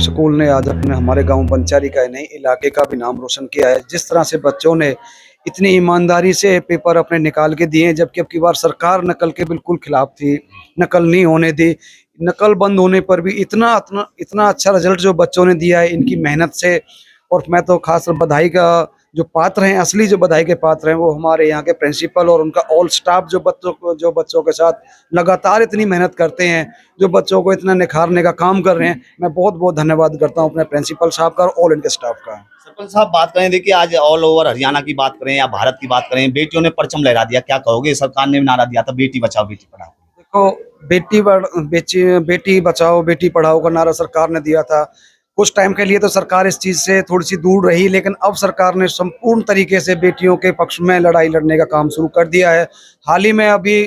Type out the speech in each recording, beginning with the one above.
School ने आज अपने हमारे गांव बंचारी का ही नहीं इलाके का भी नाम रोशन किया है। जिस तरह से बच्चों ने इतनी ईमानदारी से पेपर अपने निकाल के दिए हैं, जबकि अब की बार सरकार नकल के बिल्कुल खिलाफ थी, नकल नहीं होने दी। नकल बंद होने पर भी इतना इतना इतना अच्छा रिजल्ट जो बच्चों ने दिया है इनकी मेहनत से। और मैं तो खास बधाई का जो पात्र हैं, असली जो बधाई के पात्र हैं, वो हमारे यहाँ के प्रिंसिपल और उनका ऑल स्टाफ जो बच्चों के साथ लगातार इतनी मेहनत करते हैं, जो बच्चों को इतना निखारने का काम कर रहे हैं। मैं बहुत बहुत धन्यवाद करता हूँ अपने प्रिंसिपल साहब का और ऑल इनके स्टाफ का। सरपंच साहब, बात करें, देखिए आज ऑल ओवर हरियाणा की बात करें या भारत की बात करें, बेटियों ने परचम लहरा दिया। क्या कहोगे? सरकार ने भी नारा दिया था बेटी बचाओ बेटी पढ़ाओ। देखो, बेटी बचाओ बेटी पढ़ाओ का नारा सरकार ने दिया था। कुछ टाइम के लिए तो सरकार इस चीज़ से थोड़ी सी दूर रही, लेकिन अब सरकार ने संपूर्ण तरीके से बेटियों के पक्ष में लड़ाई लड़ने का काम शुरू कर दिया है। हाल ही में अभी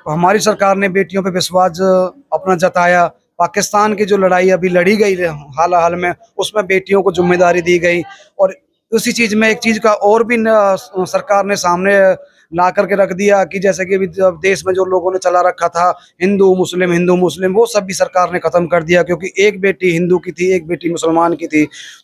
हमारी सरकार ने बेटियों पे विश्वास अपना जताया। पाकिस्तान की जो लड़ाई अभी लड़ी गई हाल हाल में, उसमें बेटियों को जिम्मेदारी दी गई। और उसी चीज़ में एक चीज़ का और भी सरकार ने सामने ला करके रख दिया कि जैसे कि अभी जब देश में जो लोगों ने चला रखा था हिंदू मुस्लिम, वो सब भी सरकार ने खत्म कर दिया। क्योंकि एक बेटी हिंदू की थी, एक बेटी मुसलमान की थी।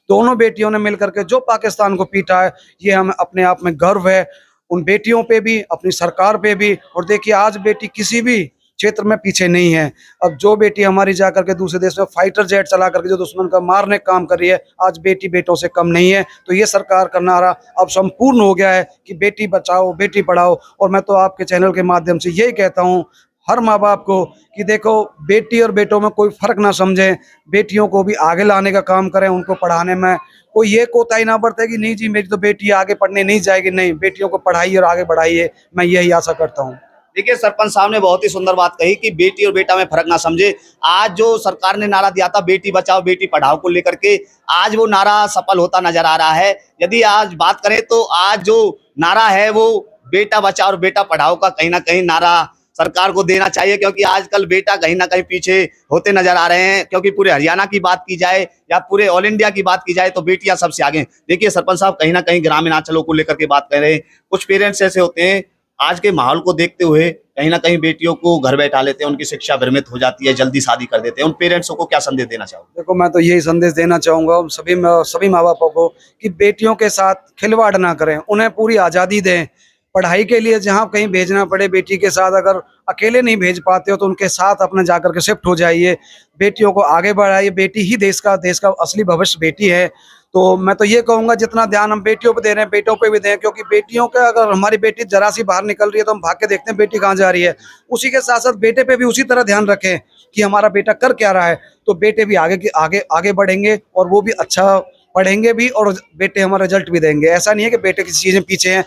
दोनों बेटियों ने मिलकर के जो पाकिस्तान को पीटा है, ये हमें अपने आप में गर्व है, उन बेटियों पे भी, अपनी सरकार पे भी। और देखिए, आज बेटी किसी भी क्षेत्र में पीछे नहीं है। अब जो बेटी हमारी जाकर के दूसरे देश में फाइटर जेट चला करके जो दुश्मन का मारने का काम कर रही है, आज बेटी बेटों से कम नहीं है। तो ये सरकार का नारा अब संपूर्ण हो गया है कि बेटी बचाओ बेटी पढ़ाओ। और मैं तो आपके चैनल के माध्यम से यही कहता हूँ हर माँ बाप को कि देखो, बेटी और बेटों में कोई फर्क ना समझें, बेटियों को भी आगे लाने का काम करें। उनको पढ़ाने में कोई ये कोताही ना बरते कि नहीं जी मेरी तो बेटी आगे पढ़ने नहीं जाएगी। नहीं, बेटियों को पढ़ाइए और आगे बढ़ाइए, मैं यही आशा करता हूँ। देखिए, सरपंच साहब ने बहुत ही सुंदर बात कही कि बेटी और बेटा में फर्क ना समझे। आज जो सरकार ने नारा दिया था बेटी बचाओ बेटी पढ़ाओ को लेकर के, आज वो नारा सफल होता नजर आ रहा है। यदि आज बात करें तो आज जो नारा है वो बेटा बचाओ और बेटा पढ़ाओ का कहीं ना कहीं नारा सरकार को देना चाहिए, क्योंकि आजकल बेटा कहीं ना कहीं पीछे होते नजर आ रहे हैं। क्योंकि पूरे हरियाणा की बात की जाए या पूरे ऑल इंडिया की बात की जाए तो बेटियां सबसे आगे हैं। देखिए सरपंच साहब, कहीं ना कहीं ग्रामीण अंचलों को लेकर के बात कर रहे हैं। कुछ पेरेंट्स ऐसे होते हैं, आज के माहौल को देखते हुए कहीं ना कहीं बेटियों को घर बैठा लेते हैं, उनकी शिक्षा भ्रमित हो जाती है, जल्दी शादी कर देते हैं। उन पेरेंट्सों को क्या संदेश देना चाहोगे? देखो, मैं तो यही संदेश देना चाहूँगा सभी माँ बापों को कि बेटियों के साथ खिलवाड़ ना करें, उन्हें पूरी आज़ादी दें। पढ़ाई के लिए जहाँ कहीं भेजना पड़े बेटी के साथ, अगर अकेले नहीं भेज पाते हो तो उनके साथ अपने जाकर के शिफ्ट हो जाइए। बेटियों को आगे बढ़ाइए, बेटी ही देश का असली भविष्य बेटी है। तो मैं तो ये कहूँगा जितना ध्यान हम बेटियों पे दे रहे हैं, बेटों पे भी दें। क्योंकि बेटियों का, अगर हमारी बेटी जरा सी बाहर निकल रही है तो हम भाग के देखते हैं बेटी कहाँ जा रही है। उसी के साथ साथ बेटे पे भी उसी तरह ध्यान रखें कि हमारा बेटा कर क्या रहा है। तो बेटे भी आगे बढ़ेंगे और वो भी अच्छा पढ़ेंगे भी, और बेटे हमारा रिजल्ट भी देंगे। ऐसा नहीं है कि बेटे किसी चीज़ में पीछे हैं।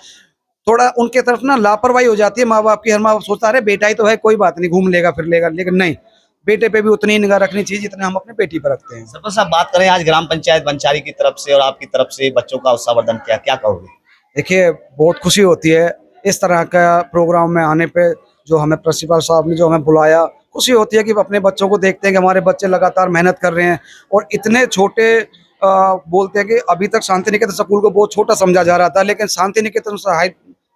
थोड़ा उनके तरफ ना लापरवाही हो जाती है माँ बाप की। हर माँ बाप सोचता है बेटा ही तो है, कोई बात नहीं, घूम लेगा फिर लेगा। लेकिन नहीं, बेटे पे भी उतनी ही निगाह रखनी चाहिए जितने हम अपने बेटी पर रखते हैं। सरपंच साहब, बात करें आज ग्राम पंचायत बंचारी की तरफ से और आपकी तरफ से बच्चों का उत्साहवर्धन किया, क्या कहोगे? देखिए, बहुत खुशी होती है इस तरह का प्रोग्राम में आने पे। जो हमें प्रिंसिपल साहब ने जो हमें बुलाया, खुशी होती है कि अपने बच्चों को देखते हैं कि हमारे बच्चे लगातार मेहनत कर रहे हैं। और इतने छोटे बोलते हैं कि अभी तक शांति निकेतन स्कूल को बहुत छोटा समझा जा रहा था, लेकिन Shanti Niketan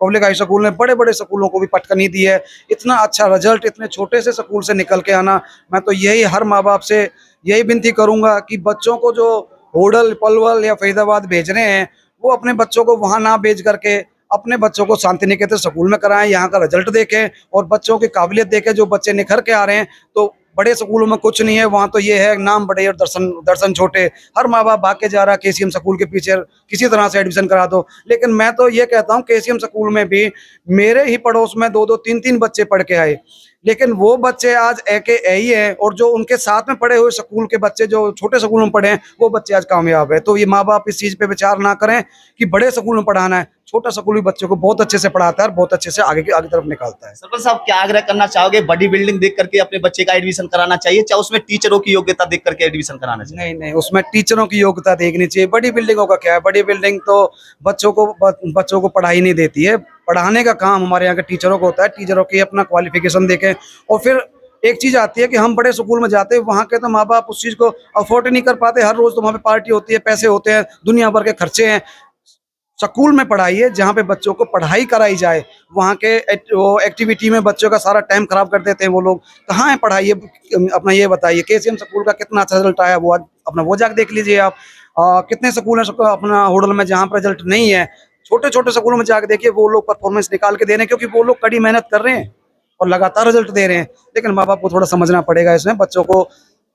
public high school ने बड़े बड़े स्कूलों को भी पटकनी दी है। इतना अच्छा रिजल्ट इतने छोटे से स्कूल से निकल के आना, मैं तो यही हर माँ बाप से यही विनती करूंगा कि बच्चों को जो होडल पलवल या फरीदाबाद भेज रहे हैं, वो अपने बच्चों को वहां ना भेज करके अपने बच्चों को शांति निकेतन स्कूल में कराएं, यहाँ का रिजल्ट देखें और बच्चों की काबिलियत देखें। जो बच्चे निखर के आ रहे हैं, तो बड़े स्कूलों में कुछ नहीं है, वहाँ तो ये है नाम बड़े और दर्शन छोटे। हर माँ बाप भाग के जा रहा है केसीएम स्कूल के पीछे, किसी तरह से एडमिशन करा दो। लेकिन मैं तो ये कहता हूँ केसीएम स्कूल में भी मेरे ही पड़ोस में 2-2 3-3 बच्चे पढ़ के आए, लेकिन वो बच्चे आज एक ही है। और जो उनके साथ में पढ़े हुए स्कूल के बच्चे जो छोटे स्कूल में पढ़े हैं, वो बच्चे आज कामयाब है। तो ये माँ बाप इस चीज़ पे विचार ना करें कि बड़े स्कूल में पढ़ाना है, छोटा स्कूल भी बच्चों को बहुत अच्छे से पढ़ाता है और बहुत अच्छे से आगे तरफ निकालता है। सरपंच साहब, क्या आग्रह करना चाहोगे? बड़ी बिल्डिंग देख करके अपने बच्चे का एडमिशन कराना चाहिए, चाहे उसमें टीचरों की योग्यता देख करके एडमिशन कराना चाहिए? नहीं नहीं, उसमें टीचरों की योग्यता देखनी चाहिए। बड़ी बिल्डिंगों का क्या है, बड़ी बिल्डिंग तो बच्चों को पढ़ाई नहीं देती है। पढ़ाने का काम हमारे यहाँ के टीचरों को होता है। टीचरों की अपना क्वालिफिकेशन देखें। और फिर एक चीज आती है कि हम बड़े स्कूल में जाते हैं, वहाँ के तो माँ बाप उस चीज को अफोर्ड नहीं कर पाते। हर रोज तो वहाँ पे पार्टी होती है, पैसे होते हैं, दुनिया भर के खर्चे हैं। स्कूल में पढ़ाइए, जहाँ पे बच्चों को पढ़ाई कराई जाए। वहाँ के वो एक्टिविटी में बच्चों का सारा टाइम खराब कर देते हैं वो लोग। कहाँ है पढ़ाई? अपना ये बताइए, केसीएम स्कूल का कितना अच्छा रिजल्ट आया, वो अपना वो जाके देख लीजिए आप। कितने स्कूल हैं अपना होडल में जहाँ पर रिजल्ट नहीं है। छोटे छोटे स्कूलों में जाके देखिए, वो लोग परफॉर्मेंस निकाल के दे रहे हैं, क्योंकि वो लोग कड़ी मेहनत कर रहे हैं और लगातार रिजल्ट दे रहे हैं। लेकिन माँ बाप को थोड़ा समझना पड़ेगा इसमें, बच्चों को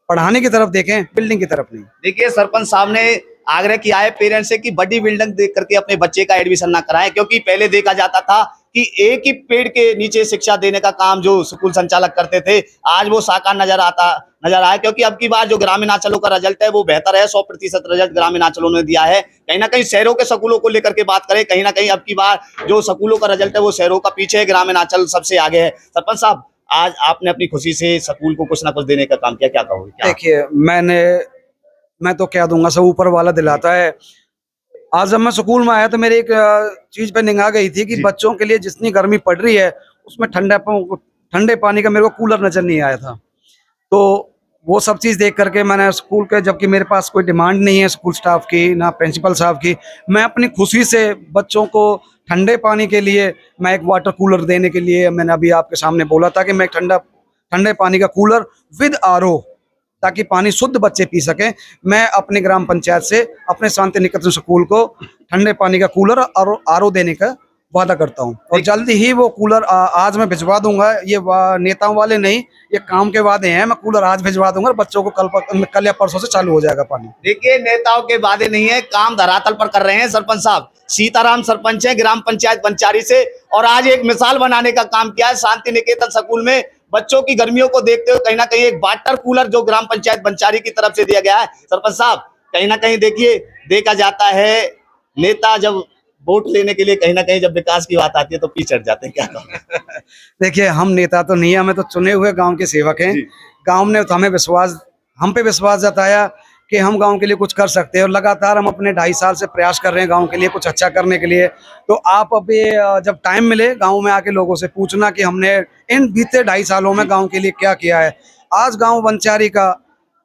पढ़ाने की तरफ देखें, बिल्डिंग की तरफ नहीं। देखिए, सरपंच साहब ने आग्रह किया है पेरेंट्स से कि बड़ी बिल्डिंग देख करके अपने बच्चे का एडमिशन ना कराएं, क्योंकि पहले देखा जाता था कि एक ही पेड़ के नीचे शिक्षा देने का काम जो स्कूल संचालक करते थे, आज वो साकार नजर आया। क्योंकि अब की बार जो ग्रामीण अंचलों का रिजल्ट है वो बेहतर है, 100% रिजल्ट ग्रामीण अंचलों ने दिया है। कहीं ना कहीं शहरों के स्कूलों को लेकर के बात करें, कहीं ना कहीं अब की बार जो स्कूलों का रिजल्ट है वो शहरों का पीछे है, ग्रामीण अंचल सबसे आगे है। सरपंच साहब, आज आपने अपनी खुशी से स्कूल को कुछ ना कुछ देने का काम किया, क्या कहोगे? क्या? देखिए, मैं तो क्या दूंगा, सब ऊपर वाला दिलाता है। आज जब मैं स्कूल में आया तो मेरी एक चीज पे निगाह गई थी कि जी। बच्चों के लिए जितनी गर्मी पड़ रही है, उसमें ठंडे पानी का मेरे को कूलर नजर नहीं आया था। तो वो सब चीज़ देख करके मैंने स्कूल के, जबकि मेरे पास कोई डिमांड नहीं है स्कूल स्टाफ की ना प्रिंसिपल साहब की, मैं अपनी खुशी से बच्चों को ठंडे पानी के लिए मैं एक वाटर कूलर देने के लिए, मैंने अभी आपके सामने बोला था कि मैं एक ठंडे पानी का कूलर विद आरओ, ताकि पानी शुद्ध बच्चे पी सकें, मैं अपने ग्राम पंचायत से अपने शांति निकेतन स्कूल को ठंडे पानी का कूलर और आरओ देने का वादा करता हूं। और जल्दी ही वो कूलर आज मैं भिजवा दूंगा। ये नेताओं वाले नहीं, ये काम के वादे हैं। मैं कूलर आज भिजवा दूंगा और बच्चों को कल या परसों से चालू हो जाएगा पानी। देखिए, नेताओं के वादे नहीं है, काम धरातल पर कर रहे हैं सरपंच साहब। सीताराम सरपंच है ग्राम पंचायत बंचारी से, और आज एक मिसाल बनाने का काम किया है। शांति निकेतन स्कूल में बच्चों की गर्मियों को देखते हुए कहीं ना कहीं एक वाटर कूलर जो ग्राम पंचायत बंचारी की तरफ से दिया गया है। सरपंच साहब, कहीं ना कहीं देखिए, देखा जाता है नेता जब वोट लेने के लिए कहीं ना कहीं जब विकास की बात आती है तो पीछे हट जाते हैं, क्या कहोगे? देखिए, हम नेता तो नहीं है, हमें तो चुने हुए गांव के सेवक हैं। गांव ने तो हम पे विश्वास जताया कि हम गांव के लिए कुछ कर सकते हैं, और लगातार हम अपने 2.5 साल से प्रयास कर रहे हैं गांव के लिए कुछ अच्छा करने के लिए। तो आप अभी जब टाइम मिले गांव में आके लोगों से पूछना कि हमने इन बीते 2.5 सालों में गांव के लिए क्या किया है। आज गांव बंचारी का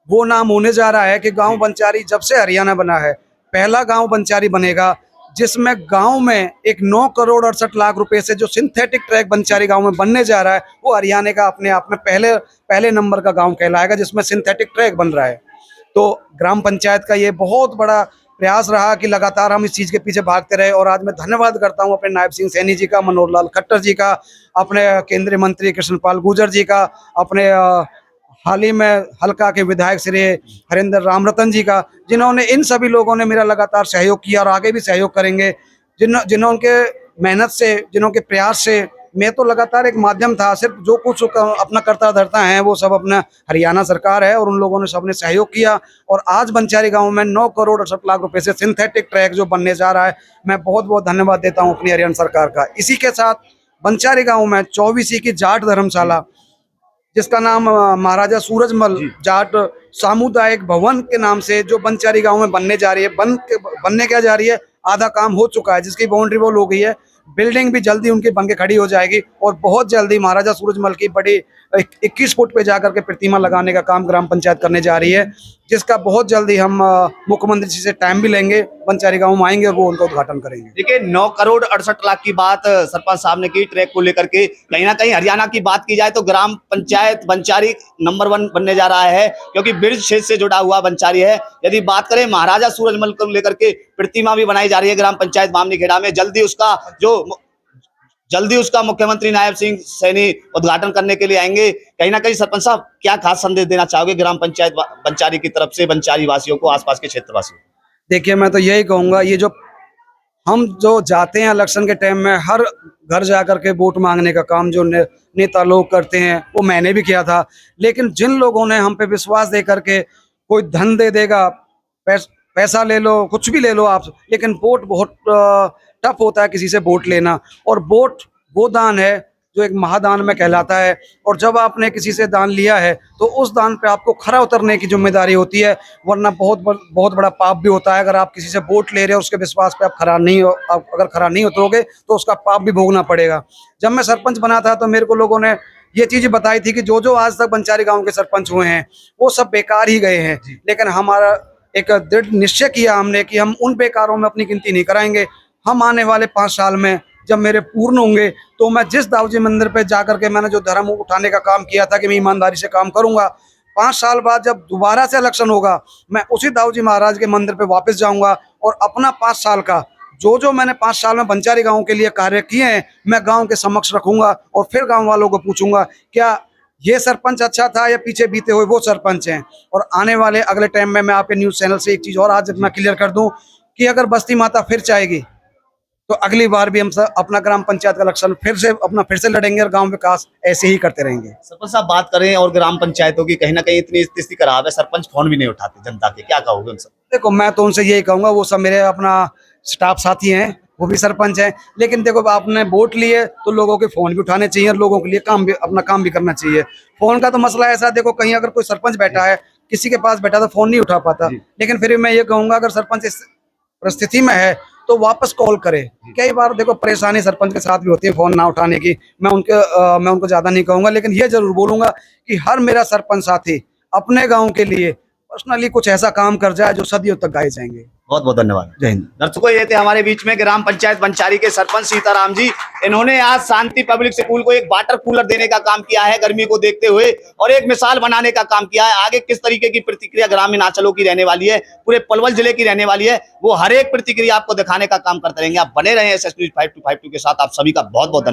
वो नाम होने जा रहा है कि गांव बंचारी जब से हरियाणा बना है, पहला गांव बंचारी बनेगा जिसमें गांव में एक 9 करोड़ 68 लाख रुपए से जो सिंथेटिक ट्रैक बंचारी गांव में बनने जा रहा है, वो हरियाणा का अपने आप में पहले नंबर का गांव कहलाएगा जिसमें सिंथेटिक ट्रैक बन रहा है। तो ग्राम पंचायत का ये बहुत बड़ा प्रयास रहा कि लगातार हम इस चीज़ के पीछे भागते रहे। और आज मैं धन्यवाद करता हूं अपने नायब सिंह सैनी जी का, मनोहर लाल खट्टर जी का, अपने केंद्रीय मंत्री कृष्णपाल गुर्जर जी का, अपने हाल ही में हल्का के विधायक श्री हरिंदर रामरतन जी का, जिन्होंने, इन सभी लोगों ने मेरा लगातार सहयोग किया और आगे भी सहयोग करेंगे। जिन्होंने मेहनत से, जिन्होंने प्रयास से, मैं तो लगातार एक माध्यम था, सिर्फ जो कुछ अपना करता धरता है वो सब अपना हरियाणा सरकार है, और उन लोगों ने सबने सहयोग किया। और आज बंचारी गांव में 9 करोड़ 68 लाख रुपए से सिंथेटिक ट्रैक जो बनने जा रहा है, मैं बहुत बहुत धन्यवाद देता हूं अपनी हरियाणा सरकार का। इसी के साथ बंचारी गाँव में 24 की जाट धर्मशाला, जिसका नाम महाराजा सूरजमल जाट सामुदायिक भवन के नाम से जो बंचारी गांव में बनने जा रही है, बनने क्या जा रही है, आधा काम हो चुका है, जिसकी बाउंड्री वॉल हो गई है। बिल्डिंग भी जल्दी उनकी बन के खड़ी हो जाएगी, और बहुत जल्दी महाराजा सूरजमल की बड़ी 21 फुट पे जाकर के प्रतिमा लगाने का काम ग्राम पंचायत करने जा रही है, जिसका बहुत जल्दी हम मुख्यमंत्री जी से टाइम भी लेंगे, बंचारी गांव में आएंगे और वो उनका उद्घाटन करेंगे। देखिए, 9 करोड़ 68 लाख की बात सरपंच साहब ने की ट्रैक को लेकर के। कहीं ना कहीं हरियाणा की बात की जाए तो ग्राम पंचायत बंचारी नंबर 1 बनने जा रहा है, क्योंकि ब्रिज क्षेत्र से जुड़ा हुआ बंचारी है। यदि बात करें महाराजा सूरजमल को लेकर के, प्रतिमा भी बनाई जा रही है ग्राम पंचायत बामनीखेड़ा में। जल्दी उसका मुख्यमंत्री नायब सिंह सैनी उद्घाटन करने के लिए आएंगे। कहीं ना कहीं सरपंच साहब, क्या खास संदेश देना चाहोगे ग्राम पंचायत बंचारी की तरफ से बंचारी वासियों को, आसपास के क्षेत्रवासियों? देखिए, मैं तो यही कहूँगा, ये जो हम जाते हैं इलेक्शन के टाइम में, हर घर जाकर के वोट मांगने का काम जो नेता लोग करते हैं, वो मैंने भी किया था। लेकिन जिन लोगों ने हम पे विश्वास दे करके, कोई धन दे देगा, पैसा ले लो, कुछ भी ले लो आप, लेकिन वोट बहुत टफ होता है किसी से वोट लेना। और वोट वो दान है जो एक महादान में कहलाता है, और जब आपने किसी से दान लिया है तो उस दान पे आपको खरा उतरने की जिम्मेदारी होती है, वरना बहुत बड़ा पाप भी होता है। अगर आप किसी से वोट ले रहे हो, उसके विश्वास पे आप अगर खरा नहीं उतरोगे तो उसका पाप भी भोगना पड़ेगा। जब मैं सरपंच बना था तो मेरे को लोगों ने ये चीज़ बताई थी कि जो आज तक बंचारी गाँव के सरपंच हुए हैं वो सब बेकार ही गए हैं, लेकिन हमारा एक दृढ़ निश्चय किया हमने कि हम उन बेकारों में अपनी गिनती नहीं कराएंगे। हम आने वाले 5 साल में जब मेरे पूर्ण होंगे तो मैं जिस दाऊ जी मंदिर पे जाकर के मैंने जो धर्म उठाने का काम किया था कि मैं ईमानदारी से काम करूंगा, 5 साल बाद जब दोबारा से इलेक्शन होगा, मैं उसी दाऊ जी महाराज के मंदिर पे वापस जाऊंगा और अपना 5 साल का जो मैंने 5 साल में बंचारी गांव के लिए कार्य किए हैं, मैं गांव के समक्ष रखूंगा और फिर गांव वालों को पूछूंगा क्या ये सरपंच अच्छा था या पीछे बीते हुए वो सरपंच हैं। और आने वाले अगले टाइम में मैं आपके न्यूज़ चैनल से एक चीज़ और आज मैं क्लियर कर दूं कि अगर बस्ती माता फिर चाहेगी तो अगली बार भी हम सब अपना ग्राम पंचायत का इलेक्शन फिर से लड़ेंगे और गांव विकास ऐसे ही करते रहेंगे। सरपंच साहब बात करें और ग्राम पंचायतों की, कहीं ना कहीं इतनी स्थिति खराब है, सरपंच फोन भी नहीं उठाते जनता के, क्या कहोगे उनसे? देखो मैं तो उनसे यही कहूंगा, वो सब मेरे अपना स्टाफ साथी हैं, वो भी सरपंच हैं, लेकिन देखो आपने वोट लिए तो लोगों के फोन भी उठाने चाहिए और लोगों के लिए अपना काम भी करना चाहिए। फोन का तो मसला ऐसा, देखो कहीं अगर कोई सरपंच बैठा है, किसी के पास बैठा तो फोन नहीं उठा पाता, लेकिन फिर भी मैं ये कहूंगा अगर सरपंच इस परिस्थिति में है तो वापस कॉल करे। कई बार देखो परेशानी सरपंच के साथ भी होती है फोन ना उठाने की, मैं उनको ज्यादा नहीं कहूंगा, लेकिन ये जरूर बोलूंगा कि हर मेरा सरपंच साथी अपने गांव के लिए पर्सनली कुछ ऐसा काम कर जाए जो सदियों तक गाए जाएंगे। बहुत बहुत धन्यवाद। जय हिंद। दर्शकों, ये थे हमारे बीच में ग्राम पंचायत बंचारी के सरपंच सीताराम जी। इन्होंने आज शांति पब्लिक स्कूल को एक वाटर कूलर देने का काम किया है गर्मी को देखते हुए, और एक मिसाल बनाने का काम किया है। आगे किस तरीके की प्रतिक्रिया ग्रामीण अंचलों की रहने वाली है, पूरे पलवल जिले की रहने वाली है, वो हर एक प्रतिक्रिया आपको दिखाने का काम करते रहेंगे। आप बने रहे SSNews 5252 के साथ। आप सभी का बहुत बहुत धन्यवाद।